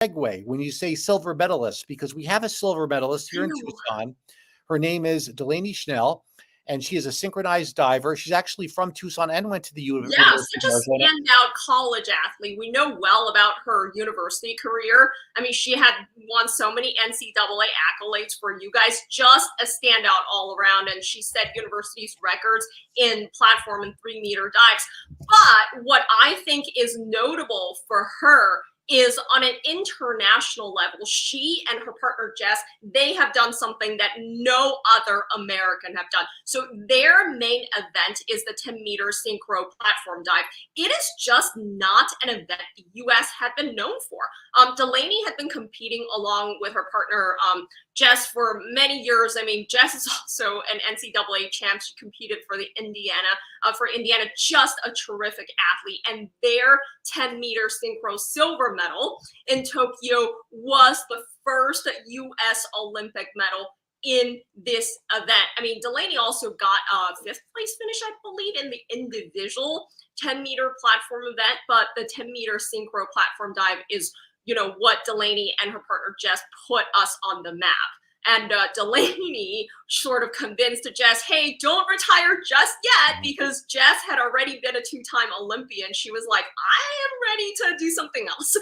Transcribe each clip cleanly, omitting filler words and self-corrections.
segue when you say silver medalist, because we have a silver medalist here in Tucson. Her name is Delaney Schnell, and she is a synchronized diver. She's actually from Tucson and went to the University such a standout college athlete. We know well about her university career. I mean, she had won so many NCAA accolades for you guys, just a standout all around. And she set university's records in platform and 3-meter dives. But what I think is notable for her is on an international level, she and her partner Jess, they have done something that no other American have done. So their main event is the 10-meter synchro platform dive. It is just not an event the U.S. had been known for. Delaney had been competing along with her partner Jess for many years. I mean, Jess is also an NCAA champ. She competed for Indiana, just a terrific athlete. And their 10-meter synchro silver medal in Tokyo was the first U.S. Olympic medal in this event. I mean, Delaney also got a 5th place finish, I believe, in the individual 10-meter platform event, but the 10-meter synchro platform dive is, what Delaney and her partner Jess put us on the map. And Delaney sort of convinced Jess, hey, don't retire just yet, because Jess had already been a 2-time Olympian. She was like, I am ready to do something else.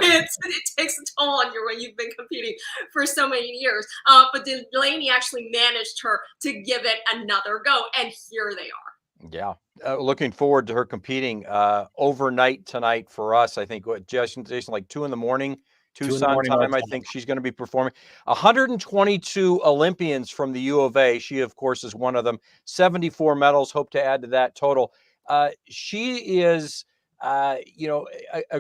It takes a toll on you when you've been competing for so many years. But Delaney actually managed her to give it another go, and here they are. Yeah. Looking forward to her competing overnight tonight for us. I think Jason, like 2 a.m. Tucson time, I think she's going to be performing. 122 Olympians from the U of A. She, of course, is one of them. 74 medals. Hope to add to that total. She is, a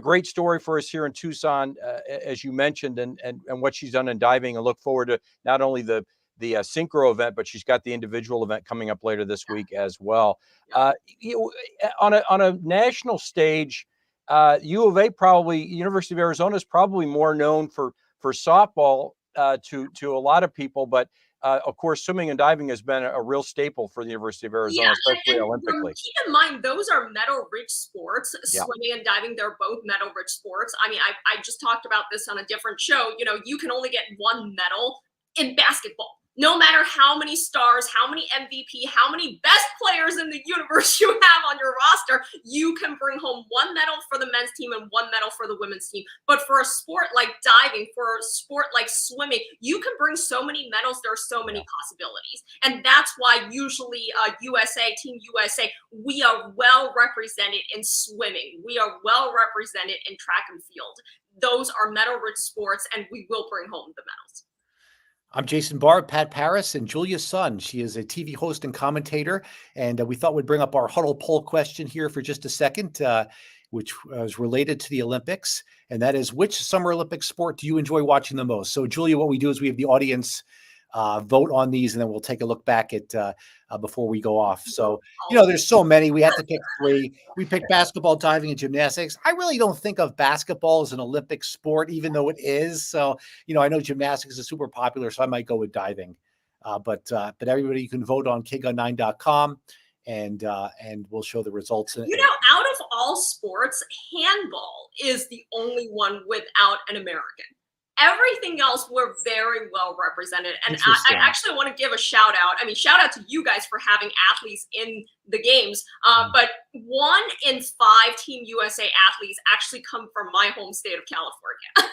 great story for us here in Tucson, as you mentioned, and what she's done in diving. And look forward to not only the synchro event, but she's got the individual event coming up later this week as well. On a national stage, U of A University of Arizona is probably more known for softball to a lot of people, but of course, swimming and diving has been a real staple for the University of Arizona, especially Olympically. Keep in mind, those are medal-rich sports. Swimming and diving, they're both medal-rich sports. I mean, I just talked about this on a different show. You can only get one medal in basketball. No matter how many stars, how many MVP, how many best players in the universe you have on your roster, you can bring home one medal for the men's team and one medal for the women's team. But for a sport like diving, for a sport like swimming, you can bring so many medals. There are so many possibilities. And that's why usually Team USA, we are well represented in swimming. We are well represented in track and field. Those are medal-rich sports, and we will bring home the medals. I'm Jason Barr, Pat Parris, and Julia's son. She is a TV host and commentator, and we thought we'd bring up our Huddle poll question here for just a second, which was related to the Olympics, and that is, which Summer Olympic sport do you enjoy watching the most? So, Julia, what we do is we have the audience vote on these, and then we'll take a look back at before we go off. So, there's so many. We had to pick 3. We picked basketball, diving, and gymnastics. I really don't think of basketball as an Olympic sport, even though it is. So, I know gymnastics is super popular, so I might go with diving. But everybody, you can vote on kgun9.com, and we'll show the results. Out of all sports, handball is the only one without an American. Everything else, we're very well represented. And I actually want to give a shout out. I mean, shout out to you guys for having athletes in the games. But 1 in 5 Team USA athletes actually come from my home state of California.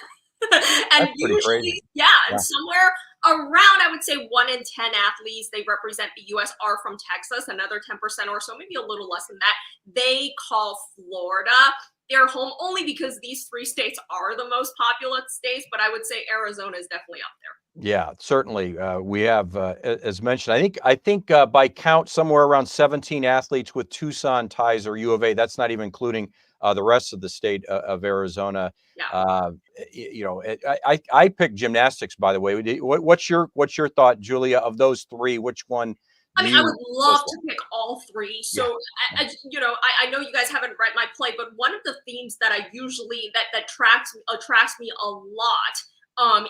And usually, and somewhere around, I would say 1 in 10 athletes, they represent the U.S. are from Texas. Another 10% or so, maybe a little less than that, they call Florida their home, only because these 3 states are the most populous states. But I would say Arizona is definitely up there. Yeah, certainly. We have, as mentioned, I think by count, somewhere around 17 athletes with Tucson ties or U of A. That's not even including the rest of the state of Arizona. I picked gymnastics, by the way. What's your thought, Julia, of those 3? Which one? I mean, I would love to pick all 3. So, I know you guys haven't read my play, but one of the themes that I usually that attracts me a lot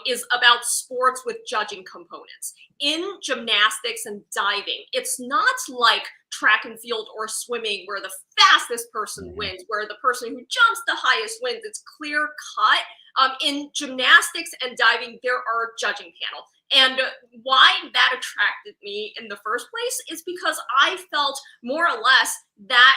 is about sports with judging components. In gymnastics and diving, it's not like track and field or swimming where the fastest person wins, where the person who jumps the highest wins. It's clear cut. In gymnastics and diving, there are judging panel. And why that attracted me in the first place is because I felt more or less that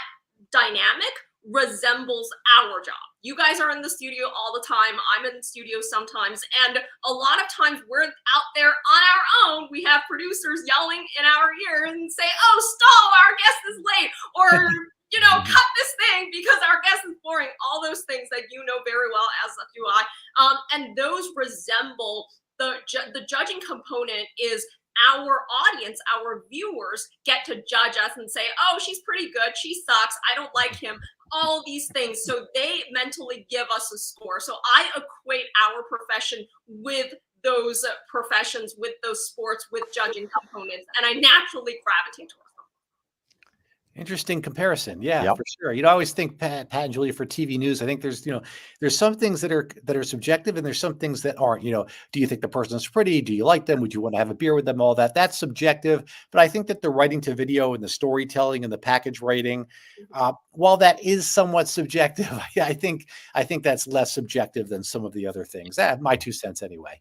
dynamic resembles our job. You guys are in the studio all the time. I'm in the studio sometimes. And a lot of times we're out there on our own. We have producers yelling in our ear and say, oh, stall, our guest is late. Or, you know, cut this thing because our guest is boring. All those things that you know very well, as do I. And those resemble the judging component is our audience, our viewers get to judge us and say, oh, she's pretty good. She sucks. I don't like him. All these things. So they mentally give us a score. So I equate our profession with those professions, with those sports, with judging components. And I naturally gravitate towards them. Interesting comparison. Yeah, for sure. You know, I always think Pat and Julia for TV news. I think there's, you know, there's some things that are subjective and there's some things that aren't. You know, do you think the person's pretty? Do you like them? Would you want to have a beer with them? All that. That's subjective. But I think that the writing to video and the storytelling and the package writing, while that is somewhat subjective, I think that's less subjective than some of the other things. My 2 cents anyway.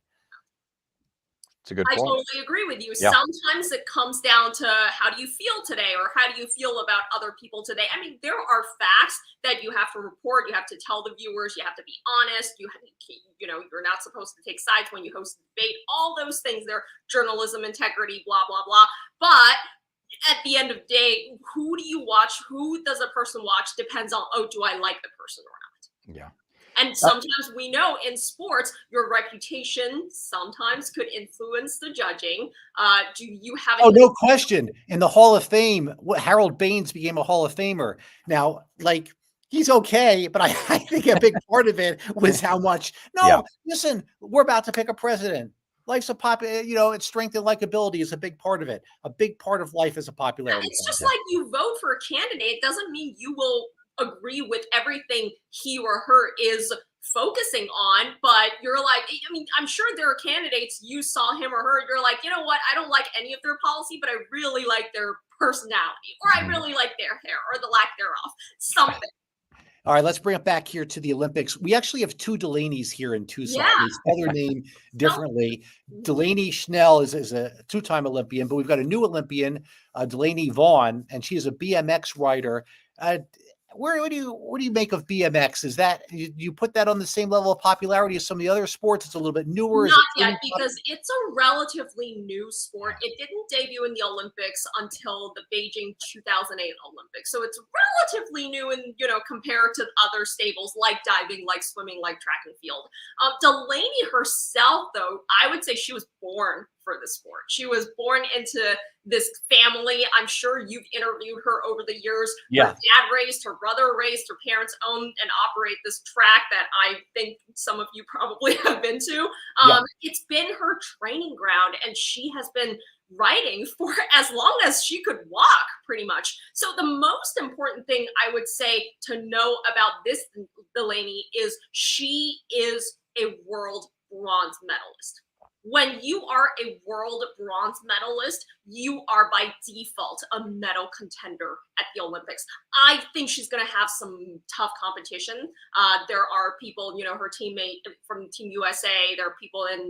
It's a good point. I totally agree with you. Yeah. Sometimes it comes down to how do you feel today, or how do you feel about other people today? I mean, there are facts that you have to report. You have to tell the viewers. You have to be honest. You know, you're not supposed to take sides when you host a debate. All those things. They're journalism integrity, blah blah blah. But at the end of the day, who do you watch? Who does a person watch? Depends on, oh, do I like the person or not? Yeah. And sometimes we know in sports, your reputation sometimes could influence the judging. Do you have? Oh, no question. In the Hall of Fame, Harold Baines became a Hall of Famer. Now, like, he's okay, but I think a big part of it was how much. No, listen, we're about to pick a president. Life's a you know, its strength and likability is a big part of it. A big part of life is a popularity. It's just like you vote for a candidate. It doesn't mean you will agree with everything he or her is focusing on, but you're like, I mean, I'm sure there are candidates, you saw him or her, you're like, you know what, I don't like any of their policy, but I really like their personality, or I really like their hair, or the lack thereof, something. All right, let's bring it back here to the Olympics. We actually have 2 Delaney's here in Tucson. Yeah. Other name differently. Delaney Schnell is a 2-time Olympian, but we've got a new Olympian, Delaney Vaughn, and she is a BMX rider. What do you make of BMX? Is that you put that on the same level of popularity as some of the other sports? It's a little bit newer. Not yet, because it's a relatively new sport. It didn't debut in the Olympics until the Beijing 2008 Olympics, so it's relatively new, and compared to other staples like diving, like swimming, like track and field. Delaney herself, though, I would say she was born for the sport. She was born into this family. I'm sure you've interviewed her over the years. Yeah. Her dad raced, her brother raced, her parents own and operate this track that I think some of you probably have been to. It's been her training ground, and she has been riding for as long as she could walk, pretty much. So the most important thing I would say to know about this Delaney is she is a world bronze medalist. When you are a world bronze medalist, you are by default a medal contender at the Olympics. I think she's going to have some tough competition. There are people, her teammate from Team USA, there are people in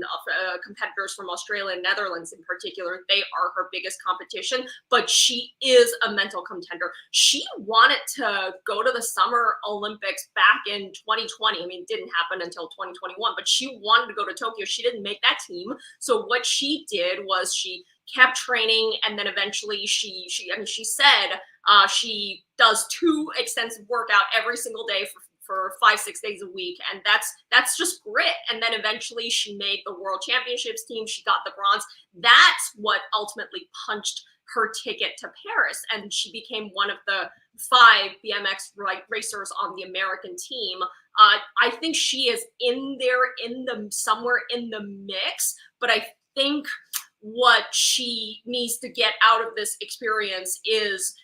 competitors from Australia and Netherlands in particular. They are her biggest competition, but she is a mental contender. She wanted to go to the Summer Olympics back in 2020. I mean, it didn't happen until 2021, but she wanted to go to Tokyo. She didn't make that team. So what she did was she kept training, and then eventually she said she does 2 extensive workout every single day for 5-6 days a week, and that's just grit. And then eventually she made the World Championships team. She got the bronze. That's what ultimately punched her ticket to Paris, and she became one of the 5 BMX racers on the American team. I think she is in there, somewhere in the mix, but I think what she needs to get out of this experience is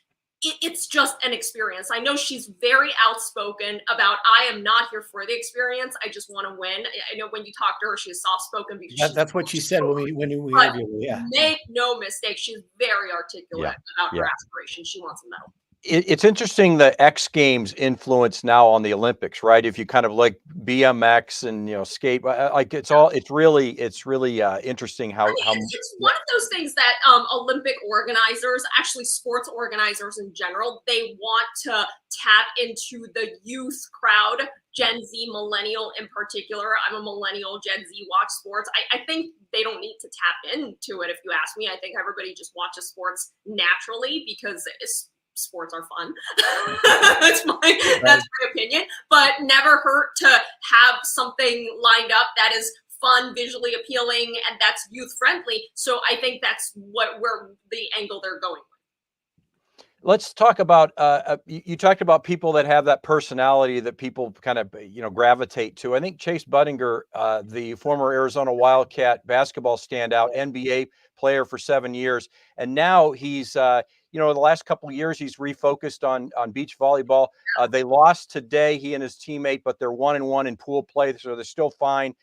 it's just an experience. I know she's very outspoken about, I am not here for the experience. I just want to win. I know when you talk to her, she's soft-spoken because that's what she said when we but interviewed her. Yeah. make no mistake, she's very articulate about her aspirations. She wants a medal. It's interesting the X Games influence now on the Olympics, right? If you kind of like BMX and skate, like it's really interesting how it's one of those things that Olympic organizers, actually sports organizers in general, they want to tap into the youth crowd, Gen Z, millennial in particular. I'm a millennial, Gen Z, watch sports. I think they don't need to tap into it, if you ask me. I think everybody just watches sports naturally because sports are fun. That's my opinion, but never hurt to have something lined up that is fun, visually appealing, and that's youth friendly. So I think that's where the angle they're going with. Let's talk about you talked about people that have that personality that people kind of gravitate to. I think Chase Budinger, the former Arizona Wildcat basketball standout, NBA player for 7 years, and now he's the last couple of years he's refocused on beach volleyball. They lost today, he and his teammate, but they're 1-1 in pool play, so they're still fine.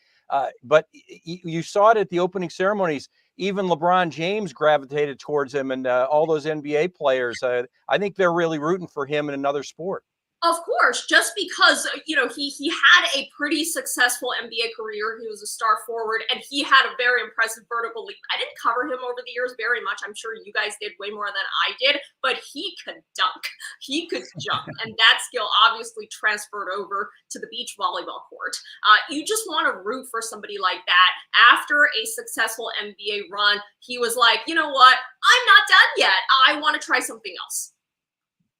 But you saw it at the opening ceremonies. Even LeBron James gravitated towards him, and all those NBA players. I think they're really rooting for him in another sport. Of course, just because, he had a pretty successful NBA career. He was a star forward, and he had a very impressive vertical leap. I didn't cover him over the years very much. I'm sure you guys did way more than I did, but he could dunk. He could jump, and that skill obviously transferred over to the beach volleyball court. You just want to root for somebody like that. After a successful NBA run, he was like, you know what? I'm not done yet. I want to try something else.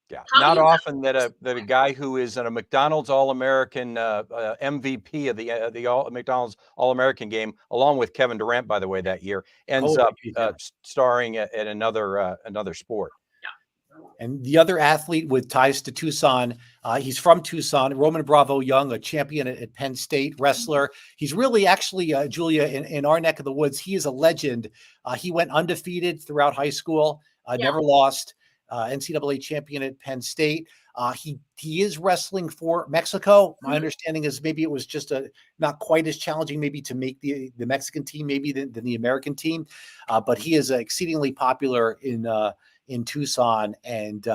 Yeah, not often that a guy who is a McDonald's All-American MVP of the McDonald's All-American game, along with Kevin Durant, by the way, that year, ends up starring at another sport. And the other athlete with ties to Tucson, he's from Tucson, Roman Bravo Young, a champion at Penn State, wrestler. He's really actually, Julia, in our neck of the woods, he is a legend. He went undefeated throughout high school, never lost. NCAA champion at Penn State. He is wrestling for Mexico. My understanding is maybe it was just not quite as challenging maybe to make the Mexican team maybe than the American team, but he is exceedingly popular in Tucson and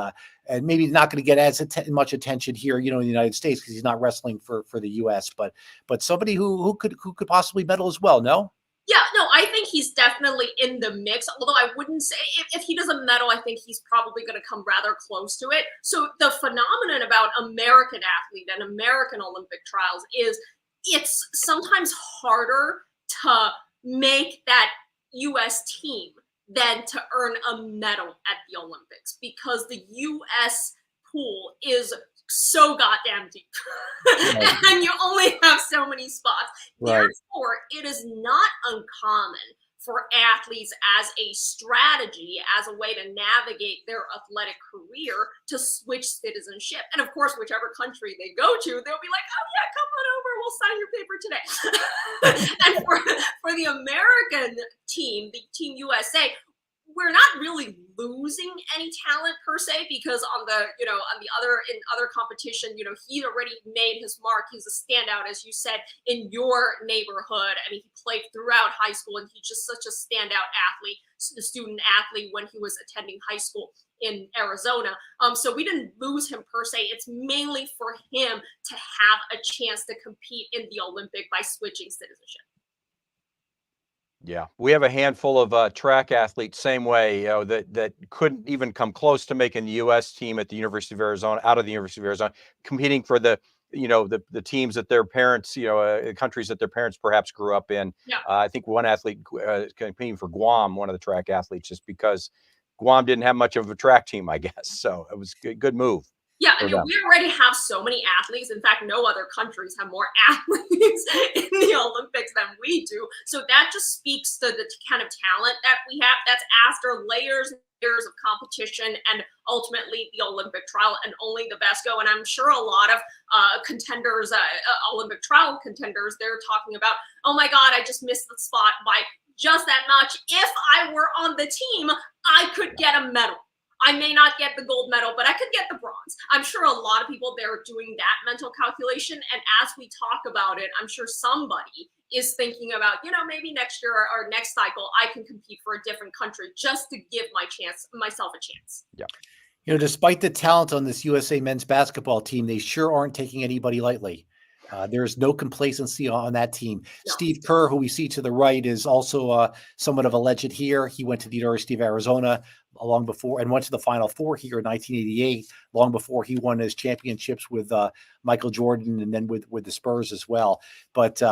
maybe not going to get as much attention here, in the United States because he's not wrestling for the U.S. But somebody who could possibly medal as well. No. Yeah, no, I think he's definitely in the mix, although I wouldn't say if he doesn't medal, I think he's probably going to come rather close to it. So the phenomenon about American athlete and American Olympic trials is it's sometimes harder to make that U.S. team than to earn a medal at the Olympics because the U.S. pool is so goddamn deep and you only have so many spots. Therefore, it is not uncommon for athletes as a strategy, as a way to navigate their athletic career, to switch citizenship. And of course, whichever country they go to, they'll be like, oh yeah, come on over, we'll sign your paper today. And for the American team, the Team USA, we're not really losing any talent per se because in other competition, he's already made his mark. He's a standout, as you said, in your neighborhood. I mean, he played throughout high school and he's just such a standout athlete, the student athlete when he was attending high school in Arizona. So we didn't lose him per se. It's mainly for him to have a chance to compete in the Olympic by switching citizenship. Yeah, we have a handful of track athletes, same way, that couldn't even come close to making the U.S. team at the University of Arizona, out of the University of Arizona, competing for the teams that their parents, countries that their parents perhaps grew up in. Yeah. I think one athlete competing for Guam, one of the track athletes, just because Guam didn't have much of a track team, I guess. So it was a good move. Yeah, I mean, we already have so many athletes. In fact, no other countries have more athletes in the Olympics than we do. So that just speaks to the kind of talent that we have. That's after layers and layers of competition and ultimately the Olympic trial, and only the best go. And I'm sure a lot of contenders, Olympic trial contenders, they're talking about, oh my God, I just missed the spot by just that much. If I were on the team, I could get a medal. I may not get the gold medal, but I could get the bronze. I'm sure a lot of people there are doing that mental calculation. And as we talk about it, I'm sure somebody is thinking about, maybe next year or next cycle, I can compete for a different country just to give myself a chance. Yeah. Despite the talent on this USA men's basketball team, they sure aren't taking anybody lightly. There's no complacency on that team. No. Steve Kerr, who we see to the right, is also somewhat of a legend here. He went to the University of Arizona long before and went to the Final Four here in 1988, long before he won his championships with Michael Jordan and then with the Spurs as well. But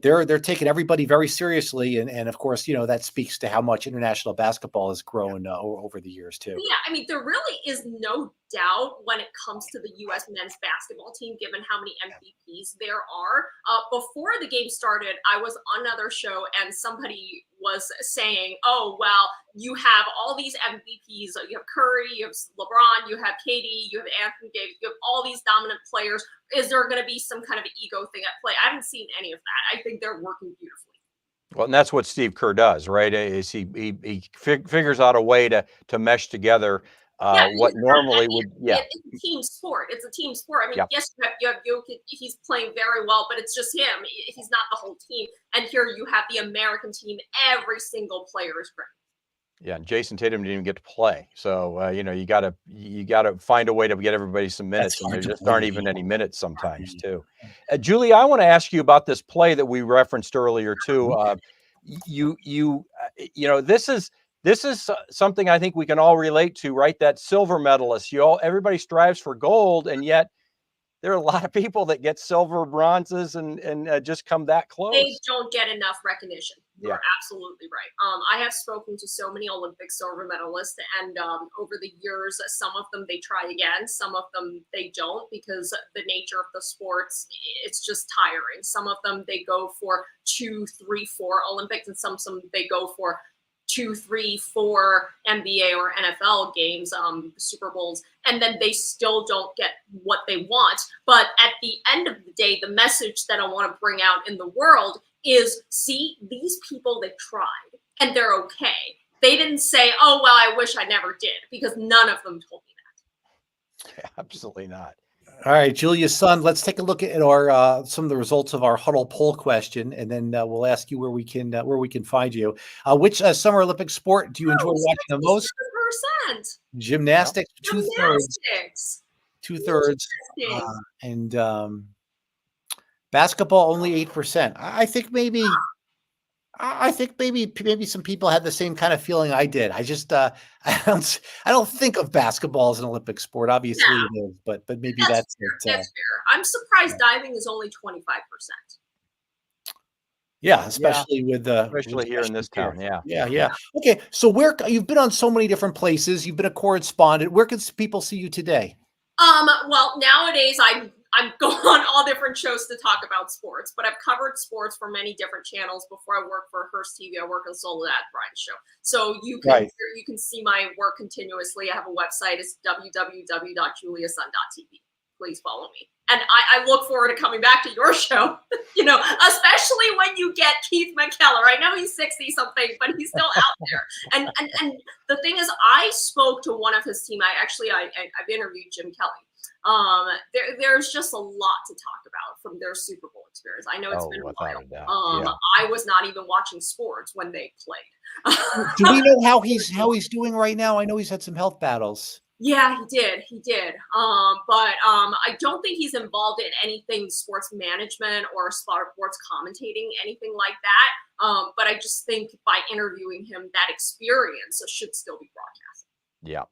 they're taking everybody very seriously, and of course, that speaks to how much international basketball has grown over the years too. Yeah, I mean, there really is no doubt when it comes to the U.S. men's basketball team, given how many MVPs there are. Before the game started, I was on another show, and somebody was saying, "Oh, well, you have all these MVPs. You have Curry, you have LeBron, you have KD, you have Anthony Davis, you have all these dominant players. Is there going to be some kind of ego thing at play?" I haven't seen any of that. I think they're working beautifully. Well, and that's what Steve Kerr does, right? Is he figures out a way to mesh together what normally would. It's a team sport. It's a team sport. I mean, yes, you have Jokic. He's playing very well, but it's just him. He's not the whole team. And here you have the American team. Every single player is great. Yeah, and Jason Tatum didn't even get to play, so you got to find a way to get everybody some minutes, and there just aren't even any minutes sometimes too. Julie, I want to ask you about this play that we referenced earlier too. This is something I think we can all relate to, right? That silver medalist, everybody strives for gold, and yet there are a lot of people that get silver, bronzes, and just come that close. They don't get enough recognition. You're absolutely right. I have spoken to so many Olympic silver medalists, and over the years, some of them they try again, some of them they don't, because the nature of the sports, it's just tiring. Some of them they go for 2, 3, 4 Olympics, and some they go for 2, 3, 4 NBA or NFL games, Super Bowls, and then they still don't get what they want. But at the end of the day, the message that I want to bring out in the world is, see, these people that tried and they're okay. They didn't say, "Oh, well, I wish I never did," because none of them told me that. Yeah, absolutely not. All right, Julia's son, let's take a look at our some of the results of our Huddle poll question, and then we'll ask you where we can find you. Which Summer Olympic sport do you enjoy watching the most? Gymnastics, two-thirds, and basketball only 8%. I think maybe some people had the same kind of feeling I did. I just I don't think of basketball as an Olympic sport. Obviously it is, but maybe that's it. That's fair. I'm surprised diving is only 25%. Yeah, especially with especially here in this town. Yeah. Okay, so you've been on so many different places. You've been a correspondent. Where can people see you today? Well, nowadays I'm going on all different shows to talk about sports, but I've covered sports for many different channels. Before I worked for Hearst TV, I work on Solo at Brian's show. So you can see my work continuously. I have a website. It's www.juliasun.tv. Please follow me. And I look forward to coming back to your show, especially when you get Keith McKellar. I know he's 60-something, but he's still out there. And the thing is, I spoke to one of his team. I've interviewed Jim Kelly. There's just a lot to talk about from their Super Bowl experience. I know it's been a while. I was not even watching sports when they played. Do we know how he's doing right now? I know he's had some health battles. Yeah, he did. But I don't think he's involved in anything sports management or sports commentating, anything like that. But I just think by interviewing him, that experience should still be broadcast. Yeah.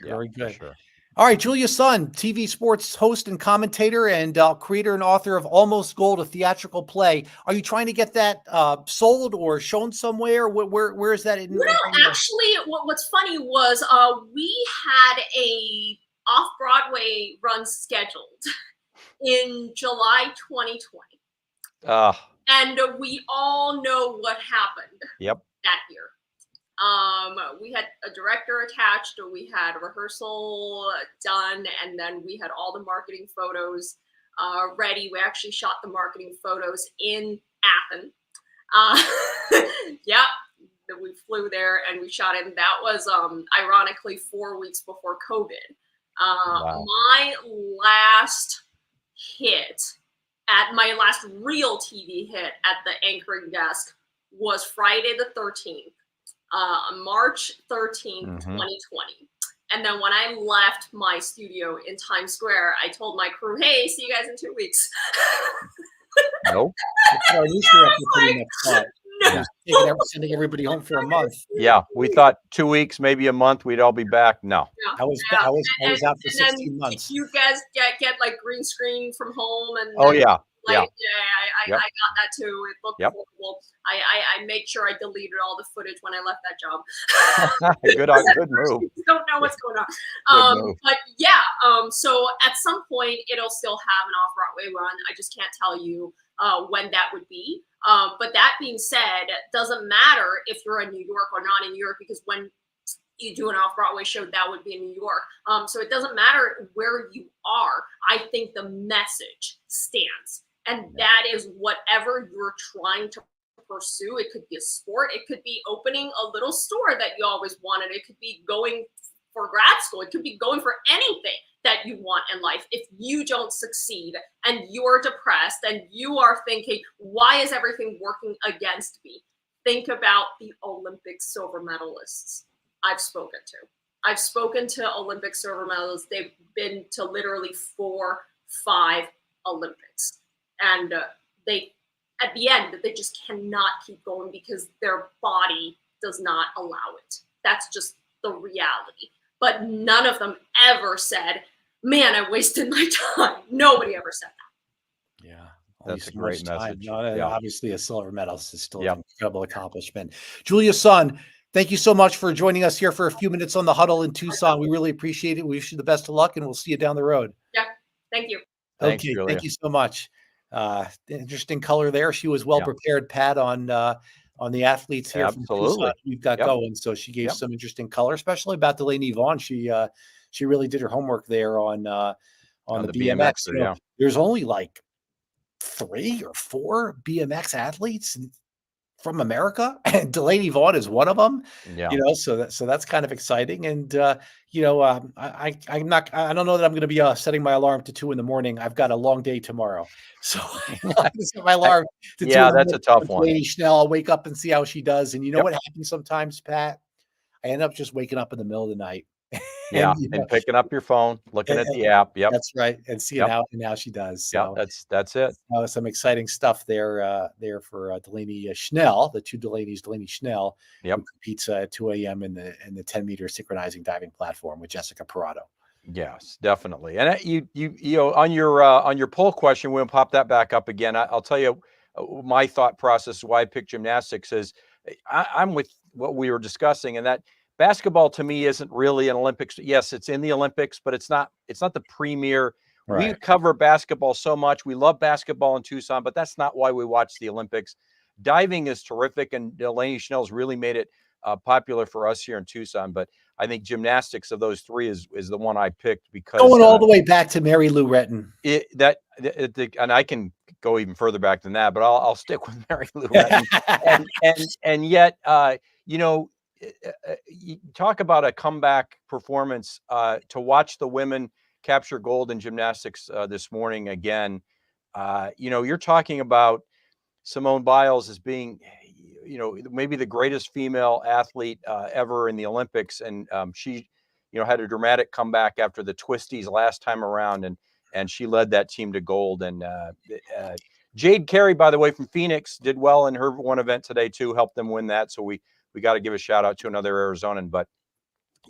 Very good. Sure. All right, Julia Sun, TV sports host and commentator, and creator and author of Almost Gold, a theatrical play. Are you trying to get that sold or shown somewhere? Where is that? Actually, what's funny was we had a off-Broadway run scheduled in July 2020. And we all know what happened that year. We had a director attached, we had a rehearsal done, and then we had all the marketing photos ready. We actually shot the marketing photos in Athens. that we flew there and we shot it. And that was ironically 4 weeks before COVID. Wow. My last hit my last real TV hit at the anchoring desk was Friday the 13th, March 13th, 2020. And then when I left my studio in Times Square, I told my crew, hey, see you guys in 2 weeks. Nope. Our news director pretty much thought. No. Sending everybody home for a month. Yeah, we thought 2 weeks, maybe a month, we'd all be back. No. I was out for 16 months. You guys get like green screen from home, and Oh yeah, like, yeah. I got that too. It looked horrible. I made sure I deleted all the footage when I left that job. Good move. Don't know what's going on. But yeah, so at some point it'll still have an off-Broadway run. I just can't tell you when that would be. But that being said, it doesn't matter if you're in New York or not in New York, because when you do an off-Broadway show, that would be in New York. So it doesn't matter where you are. I think the message stands. And that is whatever you're trying to pursue. It could be a sport. It could be opening a little store that you always wanted. It could be going for grad school. It could be going for anything that you want in life. If you don't succeed and you're depressed and you are thinking, why is everything working against me? Think about the Olympic silver medalists I've spoken to. I've spoken to Olympic silver medalists. They've been to literally 4, 5 Olympics. And they, at the end, they just cannot keep going because their body does not allow it. That's just the reality. But none of them ever said, man, I wasted my time. Nobody ever said that. Yeah. That's a great message. Obviously, a silver medalist is still an incredible accomplishment. Julia Sun, thank you so much for joining us here for a few minutes on the Huddle in Tucson. We really appreciate it. We wish you the best of luck, and we'll see you down the road. Yeah. Thank you. Thanks, okay. Julia. Thank you so much. Interesting color there. She was well prepared, Pat, on the athletes here from Tucson we've got going. So she gave some interesting color, especially about Delaney Vaughn. She really did her homework there on the BMX. You know, there's only like 3 or 4 BMX athletes from America, and Delaney Vaughn is one of them. Yeah. You know, so that's kind of exciting. And you know, I don't know that I'm going to be setting my alarm to 2 a.m. I've got a long day tomorrow, so I set my alarm to 2 that's a tough one. Lady Schnell, I'll wake up and see how she does. And you know what happens sometimes, Pat? I end up just waking up in the middle of the night. And picking up your phone, looking at the app. Yep, that's right, and seeing how she does. So that's it. Some exciting stuff there for Delaney Schnell, the 2 Delaneys, Delaney Schnell, who competes at 2 a.m. in the 10-meter synchronizing diving platform with Jessica Parado. Yes, definitely. And you know, on your poll question, we'll pop that back up again. I'll tell you my thought process why I picked gymnastics is I'm with what we were discussing, and that basketball to me isn't really an Olympics. Yes, it's in the Olympics, but it's not the premier. Right. We cover basketball so much. We love basketball in Tucson, but that's not why we watch the Olympics. Diving is terrific, and Delaney Schnell's really made it popular for us here in Tucson. But I think gymnastics of those 3 is the one I picked because going all the way back to Mary Lou Retton. And I can go even further back than that, but I'll stick with Mary Lou Retton. and yet, you know, you talk about a comeback performance. To watch the women capture gold in gymnastics this morning again, you know, you're talking about Simone Biles as being, you know, maybe the greatest female athlete ever in the Olympics, and she, you know, had a dramatic comeback after the twisties last time around, and she led that team to gold. And Jade Carey, by the way, from Phoenix, did well in her one event today too, helped them win that. So we got to give a shout out to another Arizonan, but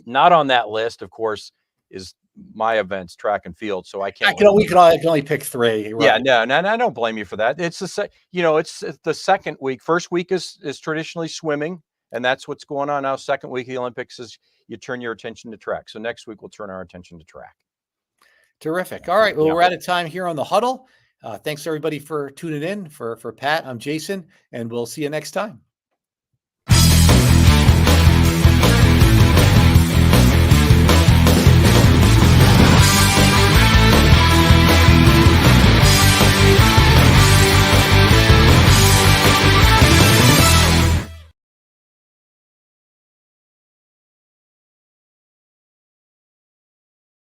not on that list, of course, is my events, track and field. So I can only pick 3. Right? Yeah, no, I don't blame you for that. It's it's the second week. First week is traditionally swimming, and that's what's going on now. Second week of the Olympics is you turn your attention to track. So next week we'll turn our attention to track. Terrific. All right. Well, we're out of time here on the Huddle. Thanks everybody for tuning in. For Pat, I'm Jason, and we'll see you next time.